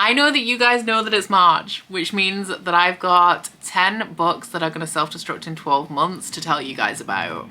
I know that you guys know that it's March, which means that I've got 10 books that are going to self-destruct in 12 months to tell you guys about.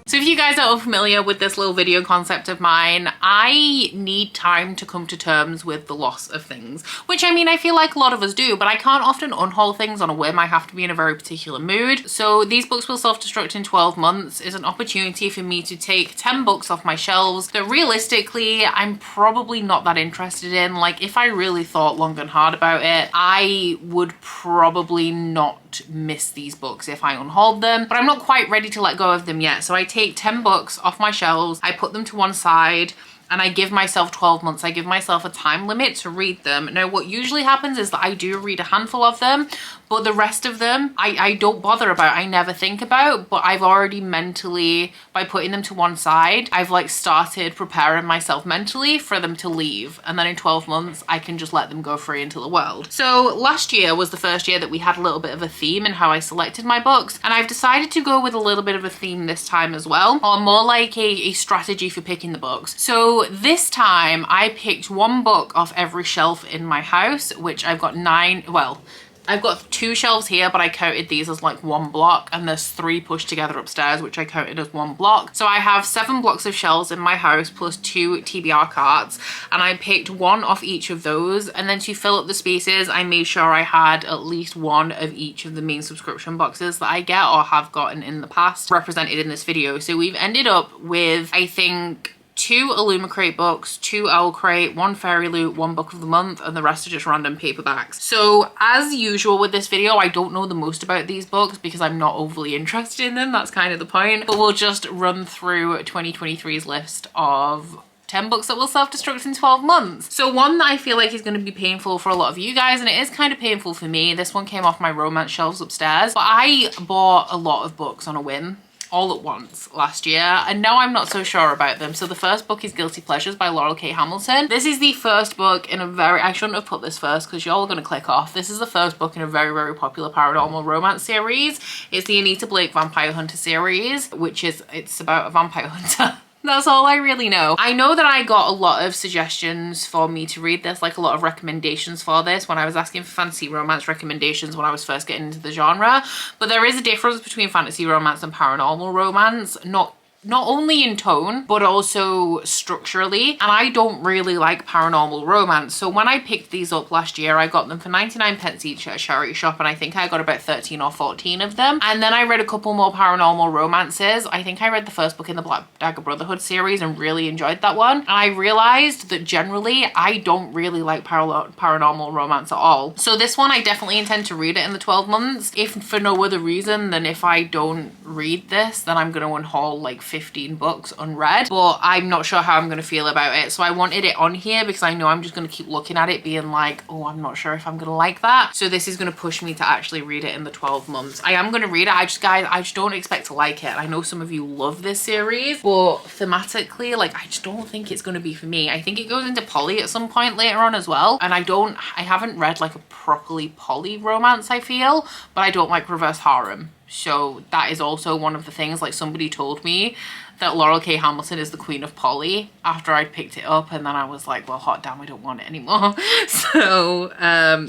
So if you guys are unfamiliar with this little video concept of mine, I need time to come to terms with the loss of things, which I mean, I feel like a lot of us do, but I can't often unhaul things on a whim. I have to be in a very particular mood. So these books will self-destruct in 12 months is an opportunity for me to take 10 books off my shelves that realistically, I'm probably not that interested in. Like if I really thought long and hard about it, I would probably not miss these books if I unhauled them, but I'm not quite ready to let go of them yet. So I take 10 books off my shelves, I put them to one side, and I give myself 12 months. I give myself a time limit to read them. Now, what usually happens is that I do read a handful of them, but the rest of them, I don't bother about, I never think about, but I've already mentally, by putting them to one side, I've like started preparing myself mentally for them to leave. And then in 12 months, I can just let them go free into the world. So last year was the first year that we had a little bit of a theme in how I selected my books. And I've decided to go with a little bit of a theme this time as well, or more like a strategy for picking the books. So this time I picked one book off every shelf in my house, which I've got 9, well, I've got 2 shelves here, but I counted these as like one block, and there's 3 pushed together upstairs, which I counted as one block. So I have 7 blocks of shelves in my house plus 2 TBR carts, and I picked one off each of those. And then to fill up the spaces, I made sure I had at least one of each of the main subscription boxes that I get or have gotten in the past represented in this video. So we've ended up with, I think, 2 Illumicrate books, 2 Owl Crate, 1 Fairy Loot, 1 book of the month, and the rest are just random paperbacks. So as usual with this video, I don't know the most about these books because I'm not overly interested in them. That's kind of the point. But we'll just run through 2023's list of 10 books that will self-destruct in 12 months. So one that I feel like is going to be painful for a lot of you guys, and it is kind of painful for me. This one came off my romance shelves upstairs, but I bought a lot of books on a whim all at once last year, and now I'm not so sure about them. So the first book is Guilty Pleasures by Laurel K. Hamilton. This is the first book in a very, I shouldn't have put this first because y'all are going to click off. This is the first book in a very, very popular paranormal romance series. It's the Anita Blake Vampire Hunter series, which is, it's about a vampire hunter. That's all I really know. I know that I got a lot of suggestions for me to read this, like a lot of recommendations for this when I was asking for fantasy romance recommendations when I was first getting into the genre. But there is a difference between fantasy romance and paranormal romance, not only in tone, but also structurally. And I don't really like paranormal romance. So when I picked these up last year, I got them for 99p each at a charity shop. And I think I got about 13 or 14 of them. And then I read a couple more paranormal romances. I think I read the first book in the Black Dagger Brotherhood series and really enjoyed that one. And I realized that generally I don't really like paranormal romance at all. So this one, I definitely intend to read it in the 12 months. If for no other reason than if I don't read this, then I'm going to unhaul like 15 books unread, but I'm not sure how I'm going to feel about it. So I wanted it on here because I know I'm just going to keep looking at it being like, oh, I'm not sure if I'm going to like that. So this is going to push me to actually read it in the 12 months. I am going to read it. Guys, I just don't expect to like it. I know some of you love this series, but thematically, like, I just don't think it's going to be for me. I think it goes into poly at some point later on as well. And I haven't read like a properly poly romance, I feel, but I don't like reverse harem. So that is also one of the things, like somebody told me that Laurel K. Hamilton is the queen of poly after I picked it up, and then I was like, well, hot damn, I don't want it anymore. So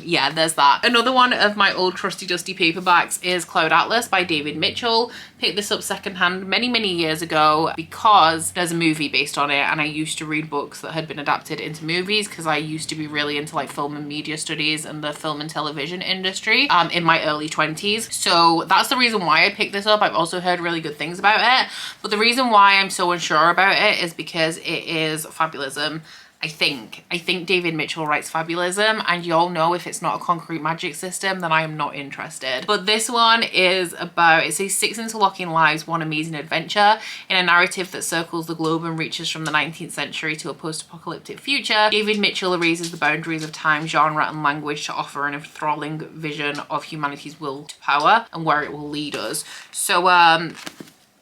yeah, there's that. Another one of my old trusty dusty paperbacks is Cloud Atlas by David Mitchell. Picked this up secondhand many years ago because there's a movie based on it, and I used to read books that had been adapted into movies because I used to be really into like film and media studies and the film and television industry in my early 20s. So that's the reason why I picked this up. I've also heard really good things about it, but the reason why I'm so unsure about it is because it is fabulism. I think David Mitchell writes fabulism, and y'all know if it's not a concrete magic system, then I am not interested. But this one is about, it says 6 interlocking lives, one amazing adventure. In a narrative that circles the globe and reaches from the 19th century to a post-apocalyptic future, David Mitchell erases the boundaries of time, genre, and language to offer an enthralling vision of humanity's will to power and where it will lead us. So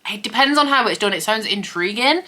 it depends on how it's done. It sounds intriguing,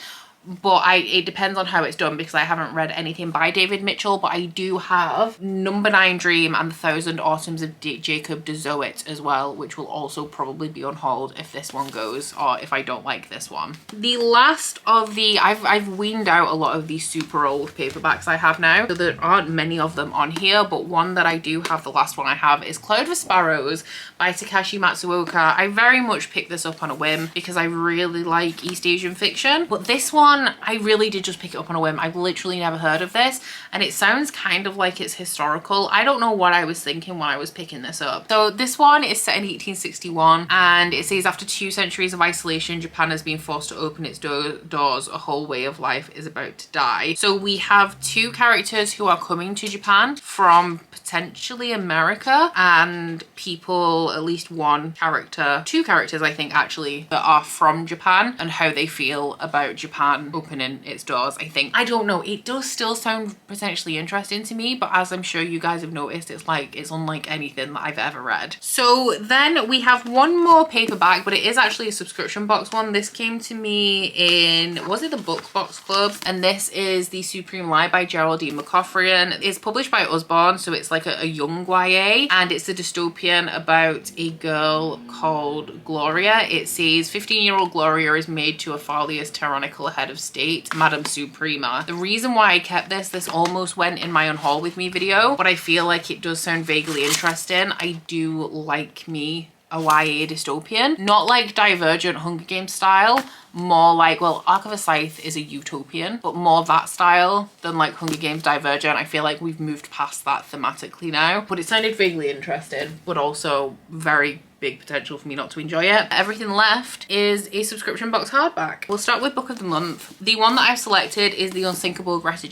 but it depends on how it's done because I haven't read anything by David Mitchell, but I do have Number 9 Dream and The Thousand Autumns of Jacob de Zoet as well, which will also probably be unhauled if this one goes, or if I don't like this one. The last of the, I've weaned out a lot of these super old paperbacks I have now, so there aren't many of them on here, but one that I do have, the last one I have, is Cloud for Sparrows by Takashi Matsuoka. I very much picked this up on a whim because I really like East Asian fiction, but this one I really did just pick it up on a whim. I've literally never heard of this, and it sounds kind of like it's historical. I don't know what I was thinking when I was picking this up. So this one is set in 1861, and it says after 2 centuries of isolation, Japan has been forced to open its doors. A whole way of life is about to die. So we have 2 characters who are coming to Japan from potentially America, and people, at least 1 character, 2 characters I think actually, that are from Japan, and how they feel about Japan opening its doors. I don't know, it does still sound potentially interesting to me, but as I'm sure you guys have noticed, it's unlike anything that I've ever read. So then we have one more paperback, but it is actually a subscription box one. This came to me in, was it the Book Box Club? And this is The Supreme Lie by Geraldine McCaffrian. It's published by Usborne, so it's like a young YA, and it's a dystopian about a girl called Gloria. It says 15-year-old Gloria is made to a fatherless tyrannical head of state, Madame Suprema. The reason why I kept this almost went in my unhaul with me video, but I feel like it does sound vaguely interesting. I do like me a YA dystopian, not like Divergent Hunger Games style, more like, well, Arc of a Scythe is a utopian, but more that style than like Hunger Games Divergent. I feel like we've moved past that thematically now, but it sounded vaguely interesting, but also very big potential for me not to enjoy it. Everything left is a subscription box hardback. We'll start with book of the month. The one that I've selected is The Unsinkable Russia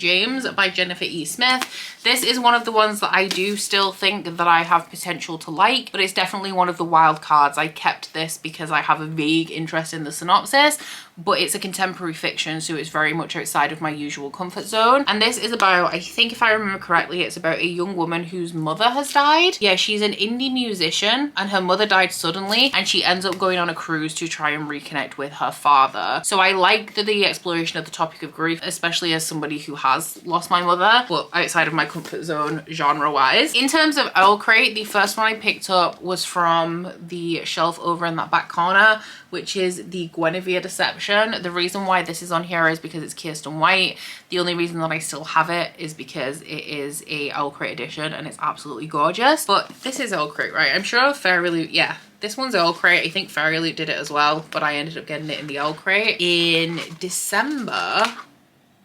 by Jennifer E. Smith. This is one of the ones that I do still think that I have potential to like, but it's definitely one of the wild cards. I kept this because I have a vague interest in the synopsis, but it's a contemporary fiction, so it's very much outside of my usual comfort zone. And this is about, I think if I remember correctly, it's about a young woman whose mother has died. Yeah, she's an indie musician and her mother died suddenly, and she ends up going on a cruise to try and reconnect with her father. So I like the exploration of the topic of grief, especially as somebody who has lost my mother, but outside of my comfort zone genre wise. In terms of Illumicrate, the first one I picked up was from the shelf over in that back corner, which is the Guinevere Deception. The reason why this is on here is because it's Kirsten White. The only reason that I still have it is because it is a Illumicrate edition and it's absolutely gorgeous. But this is Illumicrate, right? I'm sure Fairy, yeah, this one's Illumicrate. I think Fairy Loot did it as well, but I ended up getting it in the Illumicrate in December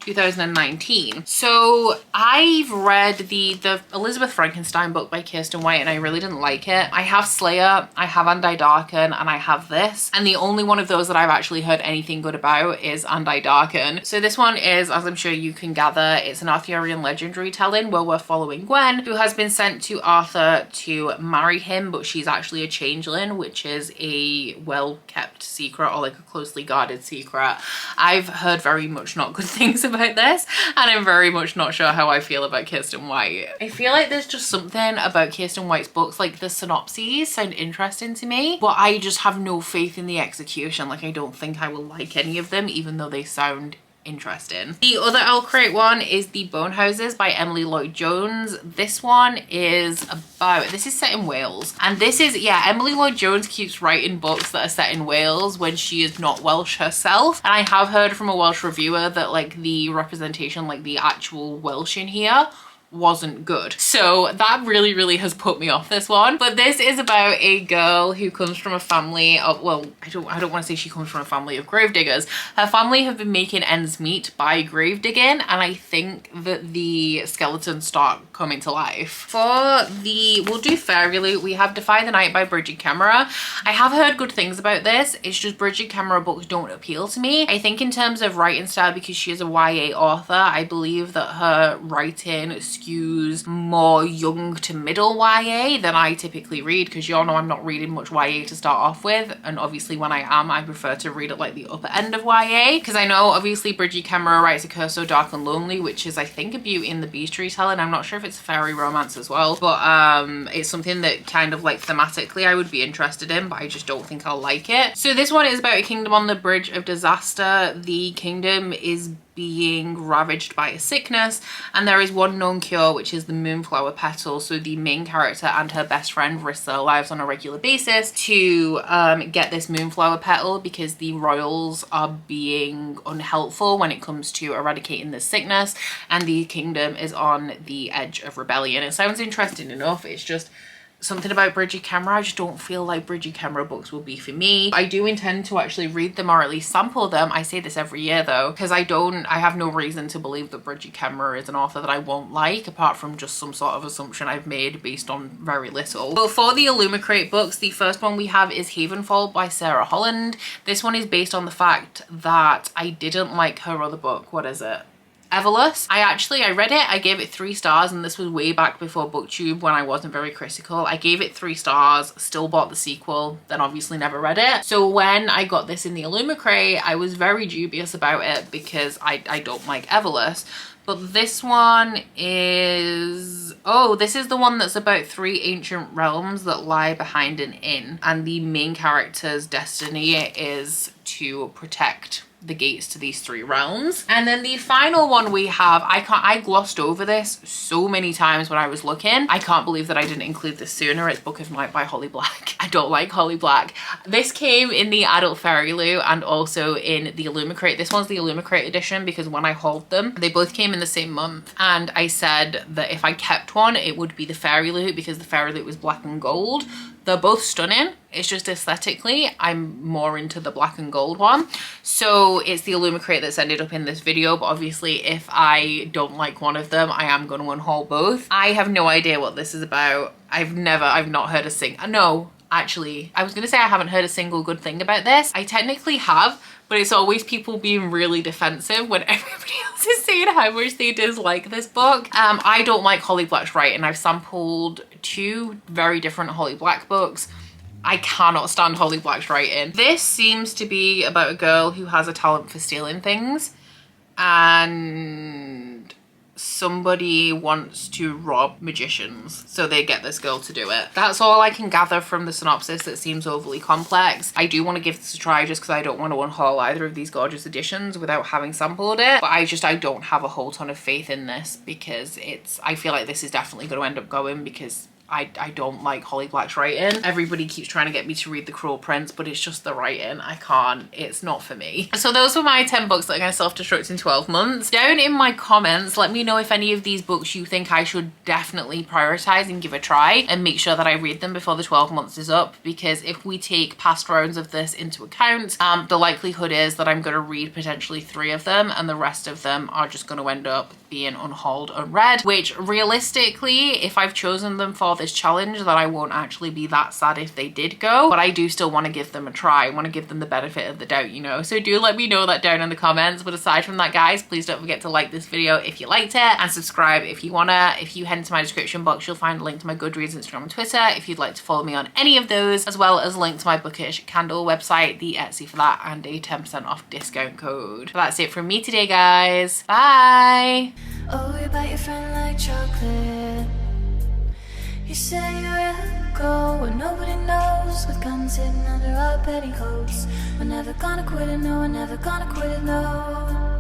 2019. So I've read the Elizabeth Frankenstein book by Kirsten White and I really didn't like it. I have Slayer, I have Andi Darken, and I have this, and the only one of those that I've actually heard anything good about is Andi Darken. So this one is, as I'm sure you can gather, it's an Arthurian legend retelling where we're following Gwen, who has been sent to Arthur to marry him, but she's actually a changeling, which is a well-kept secret, or like a closely guarded secret. I've heard very much not good things about this, and I'm very much not sure how I feel about Kirsten White. I feel like there's just something about Kirsten White's books, like the synopses sound interesting to me, but I just have no faith in the execution. Like, I don't think I will like any of them, even though they sound interesting. The other Illumicrate one is The Bone Houses by Emily Lloyd Jones. This one is about, this is set in Wales, and this is, yeah, Emily Lloyd Jones keeps writing books that are set in Wales when she is not Welsh herself, and I have heard from a Welsh reviewer that like the representation, like the actual Welsh in here, wasn't good. So that really has put me off this one. But this is about a girl who comes from a family of, well, I don't want to say she comes from a family of gravediggers. Her family have been making ends meet by grave digging, and I think that the skeletons start coming to life. For the, we'll do Fairy Loot, we have Defy the Night by Bridget Kemmerer. I have heard good things about this. It's just Bridget Kemmerer books don't appeal to me. I think in terms of writing style, because she is a YA author, I believe that her writing skews more young to middle YA than I typically read, because y'all know I'm not reading much YA to start off with, and obviously when I am, I prefer to read at like the upper end of YA, because I know obviously Bridget Kemmerer writes A Curse So Dark and Lonely, which is I think a Beauty and the Beast retelling. I'm not sure if it's a fairy romance as well, but it's something that kind of like thematically I would be interested in, but I just don't think I'll like it. So this one is about a kingdom on the brink of disaster. The kingdom is being ravaged by a sickness, and there is one known cure, which is the moonflower petal. So the main character and her best friend risk their lives on a regular basis to get this moonflower petal, because the royals are being unhelpful when it comes to eradicating this sickness, and the kingdom is on the edge of rebellion. It sounds interesting enough. It's just something about Bridget Kemmerer, I just don't feel like Bridget Kemmerer books will be for me. I do intend to actually read them, or at least sample them. I say this every year though, because I have no reason to believe that Bridget Kemmerer is an author that I won't like, apart from just some sort of assumption I've made based on very little. So for the Illumicrate books, the first one we have is Havenfall by Sarah Holland. This one is based on the fact that I didn't like her other book. What is it? Everless. I read it, I gave it 3 stars, and this was way back before BookTube when I wasn't very critical. I gave it 3 stars, still bought the sequel, then obviously never read it. So when I got this in the Illumicrate, I was very dubious about it because I don't like Everless. But this one is, oh, this is the one that's about 3 ancient realms that lie behind an inn, and the main character's destiny is to protect the gates to these 3 realms. And then the final one we have, I glossed over this so many times when I was looking. I can't believe that I didn't include this sooner. It's Book of Night by Holly Black. I don't like Holly Black. This came in the Adult Fairy Loo and also in the Illumicrate. This one's the Illumicrate edition because when I hauled them, they both came in the same month. And I said that if I kept one, it would be the Fairy Loo because the Fairy Loo was black and gold. They're both stunning. It's just aesthetically, I'm more into the black and gold one. So it's the Illumicrate that's ended up in this video. But obviously, if I don't like one of them, I am going to unhaul both. I have no idea what this is about. I've not heard a single, no, actually, I was going to say I haven't heard a single good thing about this. I technically have, but it's always people being really defensive when everybody else is saying how much they dislike this book. I don't like Holly Black's writing. I've sampled 2 very different Holly Black books. I cannot stand Holly Black's writing. This seems to be about a girl who has a talent for stealing things, and somebody wants to rob magicians, so they get this girl to do it. That's all I can gather from the synopsis. That seems overly complex. I do want to give this a try just because I don't want to unhaul either of these gorgeous editions without having sampled it, but I don't have a whole ton of faith in this because I feel like this is definitely going to end up going because I don't like Holly Black's writing. Everybody keeps trying to get me to read The Cruel Prince, but it's just the writing. I can't. It's not for me. So those were my 10 books that are going to self-destruct in 12 months. Down in my comments, let me know if any of these books you think I should definitely prioritize and give a try and make sure that I read them before the 12 months is up, because if we take past rounds of this into account, the likelihood is that I'm going to read potentially 3 of them and the rest of them are just going to end up being unhauled, unread, which realistically, if I've chosen them for this challenge, that I won't actually be that sad if they did go, but I do still want to give them a try. I want to give them the benefit of the doubt, you know, so do let me know that down in the comments. But aside from that, guys, please don't forget to like this video if you liked it and subscribe if you wanna. If you head into my description box, you'll find a link to my Goodreads, Instagram and Twitter if you'd like to follow me on any of those, as well as a link to my Bookish Candle website, the Etsy for that, and a 10% off discount code. But that's it from me today, guys. Bye. Oh, you bite your friend like chocolate. You say you're a go and nobody knows, with guns hidden under our petticoats. We're never gonna quit it, no, we're never gonna quit it, no.